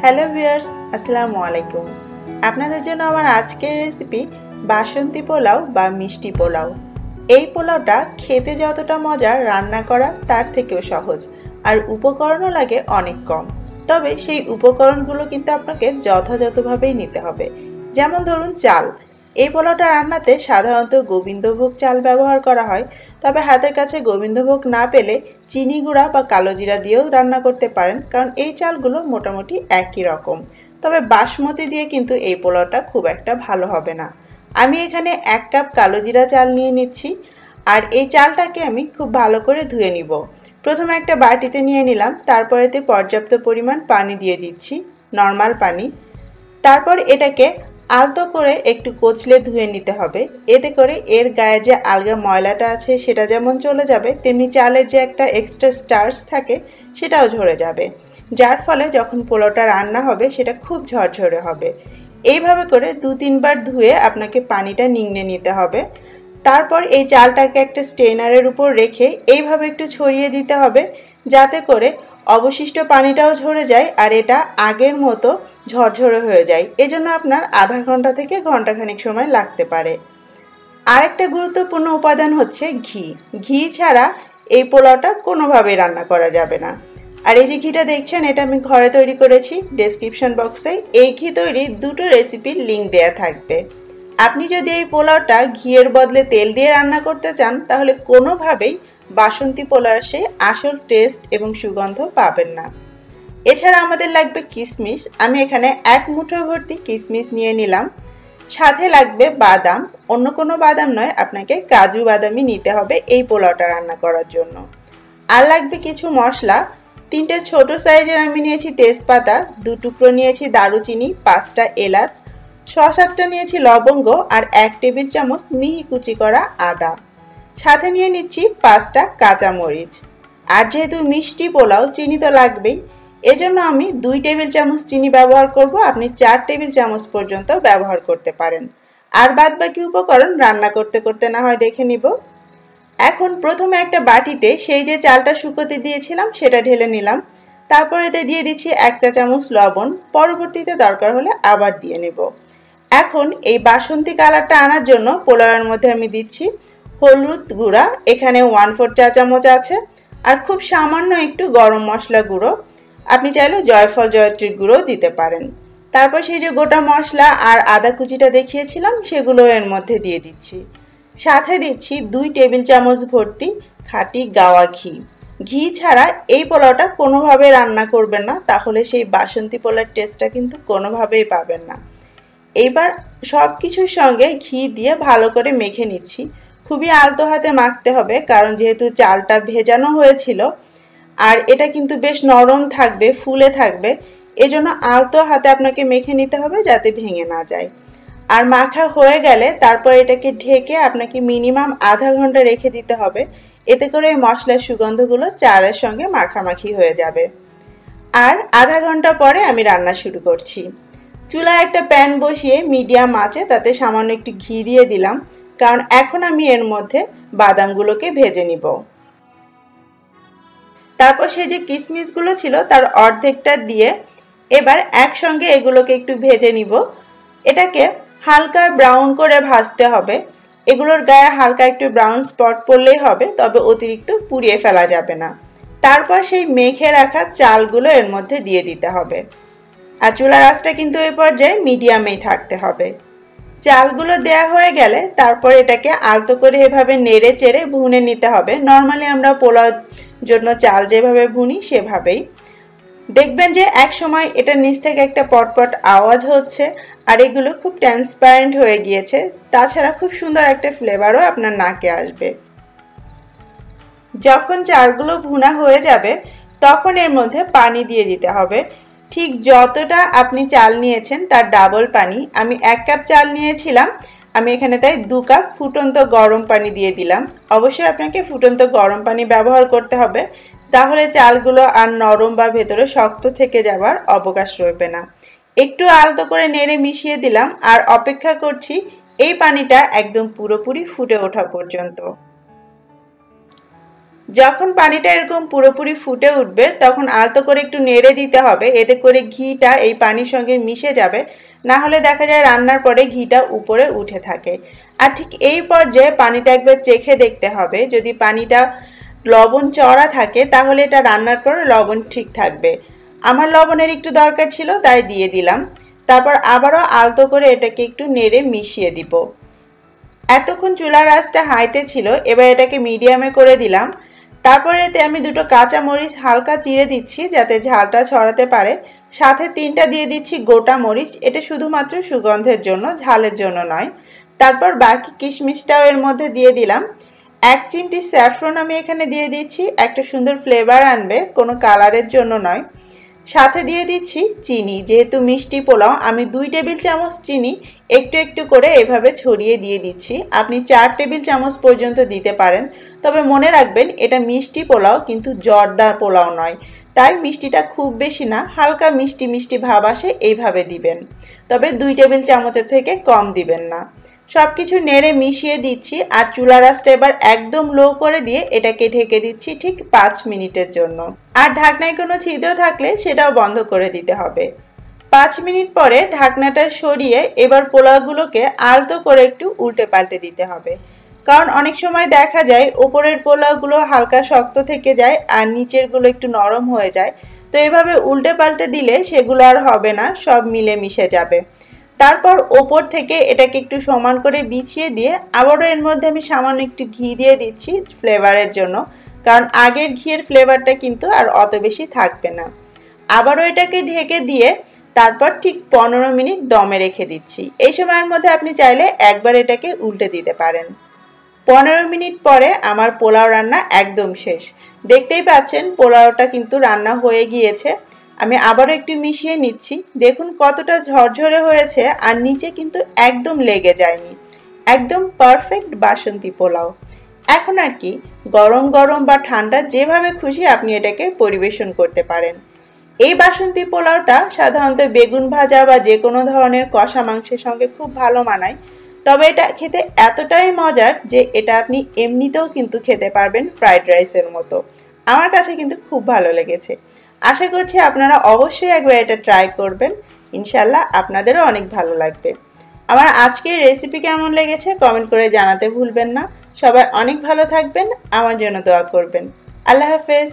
Hello viewers, আসসালামু আলাইকুম। আপনাদের জন্য আমার আজকের রেসিপি বাসন্তী পোলাও বা মিষ্টি পোলাও। এই পোলাওটা খেতে যতটা মজার, রান্না করা তার থেকেও সহজ, আর উপকরণও লাগে অনেক কম। তবে সেই উপকরণগুলো কিন্তু আপনাকে যথাযথভাবেই নিতে হবে। যেমন ধরুন চাল। এই পোলাওটা রান্নাতে সাধারণত গোবিন্দভোগ চাল ব্যবহার করা হয়, তবে হাতের কাছে গোবিন্দভোগ না পেলে চিনি গুঁড়া বা কালো জিরা দিয়েও রান্না করতে পারেন, কারণ এই চালগুলো মোটামুটি একই রকম। তবে বাসমতি দিয়ে কিন্তু এই পোলাওটা খুব একটা ভালো হবে না। আমি এখানে 1 কাপ কালো জিরা চাল নিয়ে নিচ্ছি, আর এই চালটাকে আমি খুব ভালো করে ধুয়ে নিব। প্রথমে একটা বাটিতে নিয়ে নিলাম, তারপরেতে পর্যাপ্ত পরিমাণ পানি দিয়ে দিচ্ছি, নর্মাল পানি। তারপর এটাকে আলতো করে একটু কচলে ধুয়ে নিতে হবে। এতে করে এর গায়ে যে আলগা ময়লাটা আছে সেটা যেমন চলে যাবে, তেমনি চালের যে একটা এক্সট্রা স্টার্চ থাকে সেটাও ঝরে যাবে, যার ফলে যখন পোলাওটা রান্না হবে সেটা খুব ঝরঝরে হবে। এইভাবে করে 2-3 বার ধুয়ে আপনাকে পানিটা নিংড়ে নিতে হবে। তারপর এই চালটাকে একটা স্ট্রেনারের উপর রেখে এইভাবে একটু ছড়িয়ে দিতে হবে, যাতে করে অবশিষ্ট পানিটাও ঝরে যায় আর এটা আগের মতো ঝরঝরে হয়ে যায়। এজন্য আপনার আধা ঘন্টা থেকে ঘন্টাখানেক সময় লাগতে পারে। আরেকটা গুরুত্বপূর্ণ উপাদান হচ্ছে ঘি। ঘি ছাড়া এই পোলাওটা কোনোভাবেই রান্না করা যাবে না। আর এই যে ঘিটা দেখছেন, এটা আমি ঘরে তৈরি করেছি। ডেসক্রিপশন বক্সে এই ঘি তৈরির 2টো রেসিপির লিঙ্ক দেয়া থাকবে। আপনি যদি এই পোলাওটা ঘিয়ের বদলে তেল দিয়ে রান্না করতে চান, তাহলে কোনোভাবেই বাসন্তী পোলাওর সেই আসল টেস্ট এবং সুগন্ধ পাবেন না। এছাড়া আমাদের লাগবে কিশমিশ। আমি এখানে 1 মুঠো ভর্তি কিশমিশ নিয়ে নিলাম। সাথে লাগবে বাদাম, অন্য কোনো বাদাম নয়, আপনাকে কাজু বাদামই নিতে হবে এই পোলাওটা রান্না করার জন্য। আর লাগবে কিছু মশলা। 3টে ছোট সাইজের আমি নিয়েছি তেজপাতা, 2 টুকরো নিয়েছি দারুচিনি, 5টা এলাচ, 6-7টা নিয়েছি লবঙ্গ, আর 1 টেবিল চামচ মিহি কুচি করা আদা। সাথে নিয়ে নিচ্ছি 5টা কাঁচামরিচ। আর যেহেতু মিষ্টি পোলাও, চিনি তো লাগবেই, এজন্য আমি 2 টেবিল চামচ চিনি ব্যবহার করব। আপনি 4 টেবিল চামচ পর্যন্ত ব্যবহার করতে পারেন। আর বাদবাকি উপকরণ রান্না করতে করতে না হয় দেখে নিব। এখন প্রথমে একটা বাটিতে সেই যে চালটা শুকোতে দিয়েছিলাম সেটা ঢেলে নিলাম। তারপর এতে দিয়ে দিচ্ছি 1 চা চামচ লবণ, পরবর্তীতে দরকার হলে আবার দিয়ে নেব। এখন এই বাসন্তী কালারটা আনার জন্য পোলাওয়ের মধ্যে আমি দিচ্ছি হলুদ গুঁড়া, এখানে 1/4 চা চামচ আছে, আর খুব সামান্য একটু গরম মশলা গুঁড়ো। আপনি চাইলে জয়ফল জয়ত্রীর গুঁড়ো দিতে পারেন। তারপর সেই যে গোটা মশলা আর আদা কুচিটা দেখিয়েছিলাম সেগুলো এর মধ্যে দিয়ে দিচ্ছি। সাথে দিচ্ছি 2 টেবিল চামচ ভর্তি খাঁটি গাওয়া ঘি। ঘি ছাড়া এই পোলাওটা কোনোভাবে রান্না করবেন না, তাহলে সেই বাসন্তী পোলাওর টেস্টটা কিন্তু কোনোভাবেই পাবেন না। এইবার সব কিছুর সঙ্গে ঘি দিয়ে ভালো করে মেখে নিচ্ছি। খুবই আলতো হাতে মাখতে হবে, কারণ যেহেতু চালটা ভেজানো হয়েছিল আর এটা কিন্তু বেশ নরম থাকবে, ফুলে থাকবে, এজন্য আলতো হাতে আপনাকে মেখে নিতে হবে যাতে ভেঙে না যায়। আর মাখা হয়ে গেলে তারপর এটাকে ঢেকে আপনাকে মিনিমাম আধা ঘন্টা রেখে দিতে হবে। এতে করে এই মশলার সুগন্ধগুলো চালের সঙ্গে মাখামাখি হয়ে যাবে। আর আধা ঘন্টা পরে আমি রান্না শুরু করছি। চুলায় একটা প্যান বসিয়ে মিডিয়াম আঁচে তাতে সামান্য একটু ঘি দিয়ে দিলাম, কারণ এখন আমি এর মধ্যে বাদামগুলোকে ভেজে নিব। তারপর সেই যে কিশমিশগুলো ছিল তার অর্ধেকটা দিয়ে এবার একসঙ্গে এগুলোকে একটু ভেজে নিব। এটাকে হালকা ব্রাউন করে ভাজতে হবে। এগুলোর গায়ে হালকা একটু ব্রাউন স্পট পড়লেই হবে, তবে অতিরিক্ত পুড়িয়ে ফেলা যাবে না। তারপর সেই মেখে রাখা চালগুলো এর মধ্যে দিয়ে দিতে হবে। আর চুলার আঁচটা কিন্তু এই পর্যায়ে মিডিয়ামেই থাকতে হবে। চালগুলো দেয়া হয়ে গেলে তারপর এটাকে আলতো করে এভাবে নেড়ে চেড়ে ভুনে নিতে হবে। নর্মালি আমরা পোলাওর জন্য চাল যেভাবে ভুনি সেভাবেই। দেখবেন যে এক সময় এটা নিচ থেকে একটা পটপট আওয়াজ হচ্ছে, আর এগুলো খুব ট্রান্সপারেন্ট হয়ে গিয়েছে। তাছাড়া খুব সুন্দর একটা ফ্লেভারও আপনার নাকে আসবে। যখন চালগুলো ভুনা হয়ে যাবে তখন এর মধ্যে পানি দিয়ে দিতে হবে। ঠিক যতটা আপনি চাল নিয়েছেন তার ডাবল পানি। আমি 1 কাপ চাল নিয়েছিলাম, আমি এখানে তাই 2 কাপ ফুটন্ত গরম পানি দিয়ে দিলাম। অবশ্যই আপনাকে ফুটন্ত গরম পানি ব্যবহার করতে হবে, তাহলে চালগুলো আর নরম বা ভেতরে শক্ত থেকে যাবার অবকাশ রইবে না। একটু আলতো করে নেড়ে মিশিয়ে দিলাম আর অপেক্ষা করছি এই পানিটা একদম পুরোপুরি ফুটে ওঠা পর্যন্ত। যখন পানিটা এরকম পুরোপুরি ফুটে উঠবে তখন আলতো করে একটু নেড়ে দিতে হবে, এতে করে ঘিটা এই পানির সঙ্গে মিশে যাবে। না হলে দেখা যায় রান্নার পরে ঘিটা উপরে উঠে থাকে। আর ঠিক এই পর্যায়ে পানিটা একবার চেখে দেখতে হবে, যদি পানিটা লবণ চড়া থাকে তাহলে এটা রান্নার পর লবণ ঠিক থাকবে। আমার লবণের একটু দরকার ছিল তাই দিয়ে দিলাম। তারপর আবারও আলতো করে এটাকে একটু নেড়ে মিশিয়ে দিব। এতক্ষণ চুলার আঁচটা হাইতে ছিল, এবার এটাকে মিডিয়ামে করে দিলাম। তারপরে এতে আমি দুটো কাঁচা মরিচ হালকা চিড়ে দিচ্ছি যাতে ঝালটা ছড়াতে পারে। সাথে 3টা দিয়ে দিচ্ছি গোটা মরিচ, এটা শুধুমাত্র সুগন্ধের জন্য, ঝালের জন্য নয়। তারপর বাকি কিশমিশটাও এর মধ্যে দিয়ে দিলাম। 1 চিমটি স্যাফরন আমি এখানে দিয়ে দিচ্ছি, একটা সুন্দর ফ্লেভার আনবে, কোনো কালারের জন্য নয়। সাথে দিয়ে দিচ্ছি চিনি, যেহেতু মিষ্টি পোলাও আমি 2 টেবিল চামচ চিনি একটু একটু করে এভাবে ছড়িয়ে দিয়ে দিচ্ছি। আপনি 4 টেবিল চামচ পর্যন্ত দিতে পারেন, তবে মনে রাখবেন এটা মিষ্টি পোলাও কিন্তু জর্দার পোলাও নয়, তাই মিষ্টিটা খুব বেশি না, হালকা মিষ্টি মিষ্টি ভাব আসে এইভাবে দিবেন। তবে 2 টেবিল চামচের থেকে কম দিবেন না। সবকিছু নেড়ে মিশিয়ে দিচ্ছি আর চুলার আঁচটা এবার একদম লো করে দিয়ে এটাকে ঢেকে দিচ্ছি ঠিক 5 মিনিটের জন্য। আর ঢাকনায় কোনো ছিদ্র থাকলে সেটাও বন্ধ করে দিতে হবে। 5 মিনিট পরে ঢাকনাটা সরিয়ে এবার পোলাওগুলোকে আলতো করে একটু উল্টে পাল্টে দিতে হবে, কারণ অনেক সময় দেখা যায় উপরের পোলাওগুলো হালকা শক্ত থেকে যায় আর নিচেরগুলো একটু নরম হয়ে যায়। তো এভাবে উল্টে পাল্টে দিলে সেগুলো আর হবে না, সব মিলে মিশে যাবে। তারপর ওপর থেকে এটাকে একটু সমান করে বিছিয়ে দিয়ে আবারও এর মধ্যে আমি সামান্য একটু ঘি দিয়ে দিচ্ছি ফ্লেভারের জন্য, কারণ আগের ঘিয়ের ফ্লেভারটা কিন্তু আর অত বেশি থাকবে না। আবারও এটাকে ঢেকে দিয়ে তারপর ঠিক 15 মিনিট দমে রেখে দিচ্ছি। এই সময়ের মধ্যে আপনি চাইলে একবার এটাকে উল্টে দিতে পারেন। 15 মিনিট পরে আমার পোলাও রান্না একদম শেষ। দেখতেই পাচ্ছেন পোলাওটা কিন্তু রান্না হয়ে গিয়েছে। আমি আবারও একটু মিশিয়ে নিচ্ছি, দেখুন কতটা ঝরঝরে হয়েছে আর নিচে কিন্তু একদম লেগে যায়নি। একদম পারফেক্ট বাসন্তী পোলাও। এখন আর কি, গরম গরম বা ঠান্ডা যেভাবে খুশি আপনি এটাকে পরিবেশন করতে পারেন। এই বাসন্তী পোলাওটা সাধারণত বেগুন ভাজা বা যে কোনো ধরনের কষা মাংসের সঙ্গে খুব ভালো মানায়। তবে এটা খেতে এতটাই মজার যে এটা আপনি এমনিতেও কিন্তু খেতে পারবেন ফ্রাইড রাইসের মতো। আমার কাছে কিন্তু খুব ভালো লেগেছে। আশা করছি আপনারা অবশ্যই একবার এটা ট্রাই করবেন, ইনশাল্লাহ আপনাদেরও অনেক ভালো লাগবে। আমার আজকের রেসিপি কেমন লেগেছে কমেন্ট করে জানাতে ভুলবেন না। সবাই অনেক ভালো থাকবেন, আমার জন্য দোয়া করবেন। আল্লাহ হাফেজ।